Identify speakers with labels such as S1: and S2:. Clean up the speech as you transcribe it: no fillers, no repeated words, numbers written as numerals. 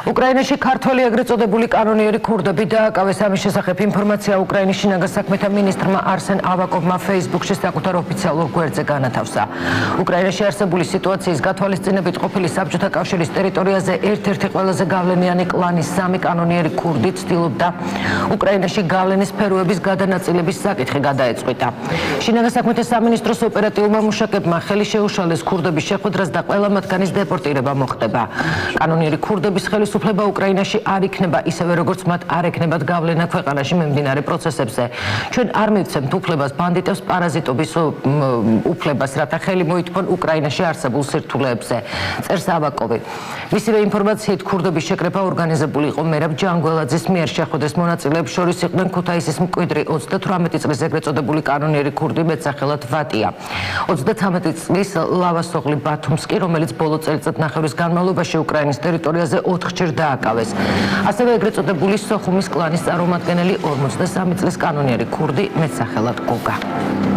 S1: უკრაინაში ქართველი ეგრეთ წოდებული კანონიერი ქურდები დააკავეს. ამის შესახებ ინფორმაცია უკრაინის შინაგან საქმეთა მინისტრმა არსენ ავაკოვმა Facebook-ში საკუთარ ოფიციალურ გვერდზე განათავსა. უკრაინაში არსებული სიტუაციის გათვალისწინებით ყოფილი საბჭოთა კავშირის ტერიტორიაზე ერთ-ერთი ყველაზე გავლენიანი კლანის 3 კანონიერი ქურდი ცდილობდა უკრაინაში გავლენის სფეროების გადანაწილების საკითხი გადაეწყვიტა. შინაგან საქმეთა სამინისტროს ოპერატიულმა მუშაკებმა ხელი შეუშალეს ქურდების შეხვედრას და ყველა მათგანის დეპორტირება მოხდება. კანონიერი ქურდების ხელისუფლება უკრაინაში არ იქნება ისევე როგორც მათ არ ექნებათ გავლენა ქვეყანაში მიმდინარე პროცესებზე. ჩვენ არ მივცემთ უფლებას ბანდიტებს პარაზიტობის უფლებას, რათა ხელი მოითმონ უკრაინაში არსებულ სირთულეებზე. წერს ავაკოვი. მისივე ინფორმაციით ქურდების შეკრება ორგანიზებული იყო მერაბ ჯანგველაძის მიერ. შეხვედრის მონაწილეებს შორის იყვნენ ქუთაისის მკვიდრი 38 წლის ეგრეთ წოდებული კანონიერი ქურდი მეტსახელად ვატია. 33 წლის ლავასოღლი ბათუმსკი, რომელიც ბოლო წელიწადნახევრის განმავლობაში უკრაინის ტერიტორიაზე 4-ჯერ დააკავეს. ასევე ეგრეთ წოდებული სოხუმის კლანის წარმომადგენელი 53 წლის კანონიერი ქურდი მეტსახელად გოგა.